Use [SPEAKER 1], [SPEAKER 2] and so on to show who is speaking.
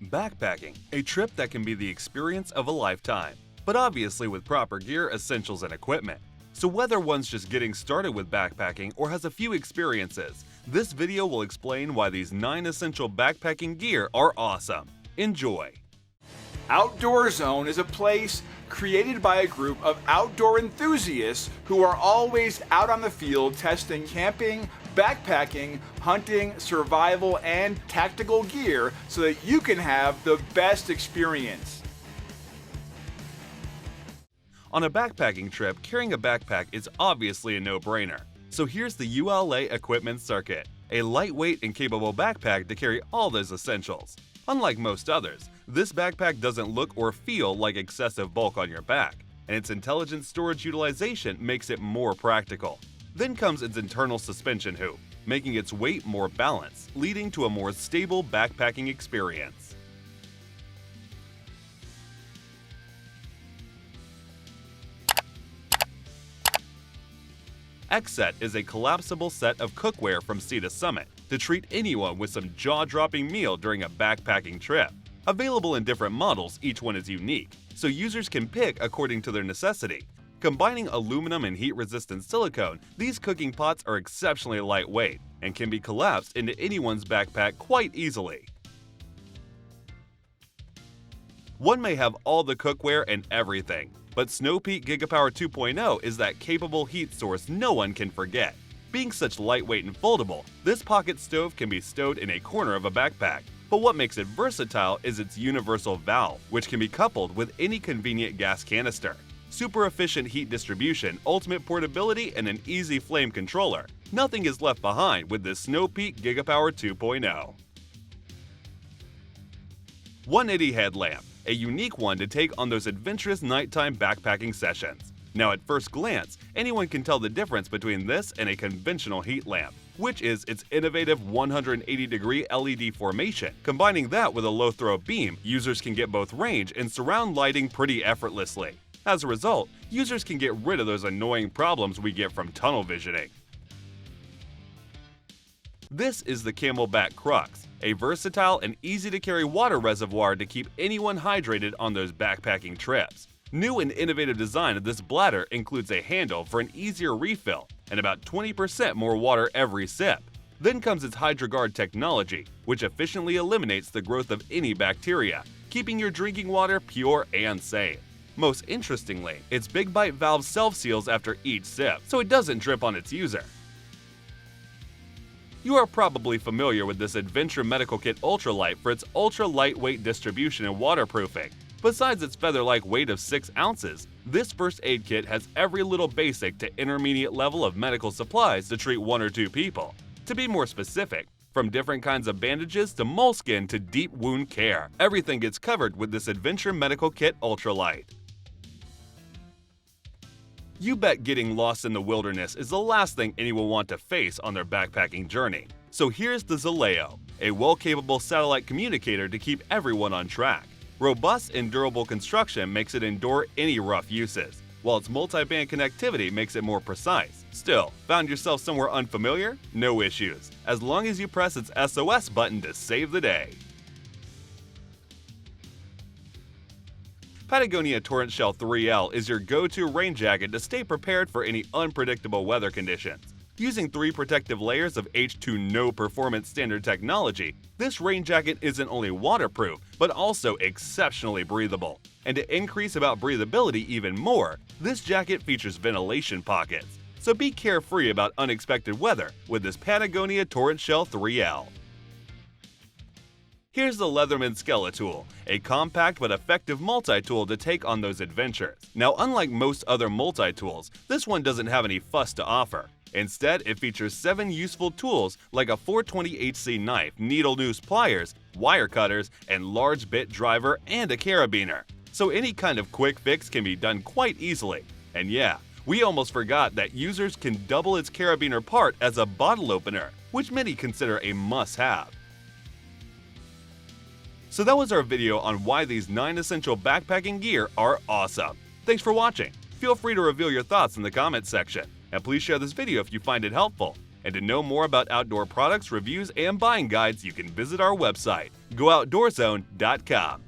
[SPEAKER 1] Backpacking, a trip that can be the experience of a lifetime, but obviously with proper gear, essentials, and equipment. So whether one's just getting started with backpacking or has a few experiences, this video will explain why these 9 essential backpacking gear are awesome. Enjoy!
[SPEAKER 2] OutdoorZone is a place created by a group of outdoor enthusiasts who are always out on the field testing camping, backpacking, hunting, survival, and tactical gear so that you can have the best experience.
[SPEAKER 1] On a backpacking trip, carrying a backpack is obviously a no-brainer. So here's the ULA Equipment Circuit, a lightweight and capable backpack to carry all those essentials. Unlike most others, this backpack doesn't look or feel like excessive bulk on your back, and its intelligent storage utilization makes it more practical. Then comes its internal suspension hoop, making its weight more balanced, leading to a more stable backpacking experience. Xset is a collapsible set of cookware from sea to summit to treat anyone with some jaw-dropping meal during a backpacking trip. Available in different models, each one is unique, so users can pick according to their necessity. Combining aluminum and heat-resistant silicone, these cooking pots are exceptionally lightweight and can be collapsed into anyone's backpack quite easily. One may have all the cookware and everything, but Snow Peak Gigapower 2.0 is that capable heat source no one can forget. Being such lightweight and foldable, this pocket stove can be stowed in a corner of a backpack. But what makes it versatile is its universal valve, which can be coupled with any convenient gas canister. Super efficient heat distribution, ultimate portability, and an easy flame controller. Nothing is left behind with this Snow Peak Gigapower 2.0. 180 headlamp, a unique one to take on those adventurous nighttime backpacking sessions. Now at first glance, anyone can tell the difference between this and a conventional heat lamp, which is its innovative 180-degree LED formation. Combining that with a low-throw beam, users can get both range and surround lighting pretty effortlessly. As a result, users can get rid of those annoying problems we get from tunnel visioning. This is the Camelback Crux, a versatile and easy-to-carry water reservoir to keep anyone hydrated on those backpacking trips. New and innovative design of this bladder includes a handle for an easier refill and about 20% more water every sip. Then comes its HydroGuard technology, which efficiently eliminates the growth of any bacteria, keeping your drinking water pure and safe. Most interestingly, its Big Bite valve self-seals after each sip, so it doesn't drip on its user. You are probably familiar with this Adventure Medical Kit Ultralight for its ultra-lightweight distribution and waterproofing. Besides its feather-like weight of 6 ounces, this first aid kit has every little basic to intermediate level of medical supplies to treat 1 or 2 people. To be more specific, from different kinds of bandages to moleskin to deep wound care, everything gets covered with this Adventure Medical Kit Ultralight. You bet getting lost in the wilderness is the last thing anyone will want to face on their backpacking journey. So here's the ZOLEO, a well-capable satellite communicator to keep everyone on track. Robust and durable construction makes it endure any rough uses, while its multi-band connectivity makes it more precise. Still, found yourself somewhere unfamiliar? No issues, as long as you press its SOS button to save the day. Patagonia Torrent Shell 3L is your go-to rain jacket to stay prepared for any unpredictable weather conditions. Using 3 protective layers of H2 No Performance Standard technology, this rain jacket isn't only waterproof, but also exceptionally breathable. And to increase about breathability even more, this jacket features ventilation pockets. So be carefree about unexpected weather with this Patagonia Torrent Shell 3L. Here's the Leatherman Skeletool, a compact but effective multi-tool to take on those adventures. Now, unlike most other multi-tools, this one doesn't have any fuss to offer. Instead, it features 7 useful tools like a 420HC knife, needle noose pliers, wire cutters, and large bit driver and a carabiner. So any kind of quick fix can be done quite easily. And yeah, we almost forgot that users can double its carabiner part as a bottle opener, which many consider a must-have. So that was our video on why these 9 essential backpacking gear are awesome. Thanks for watching. Feel free to reveal your thoughts in the comments section. And please share this video if you find it helpful. And to know more about outdoor products, reviews, and buying guides, you can visit our website, GoOutdoorZone.com.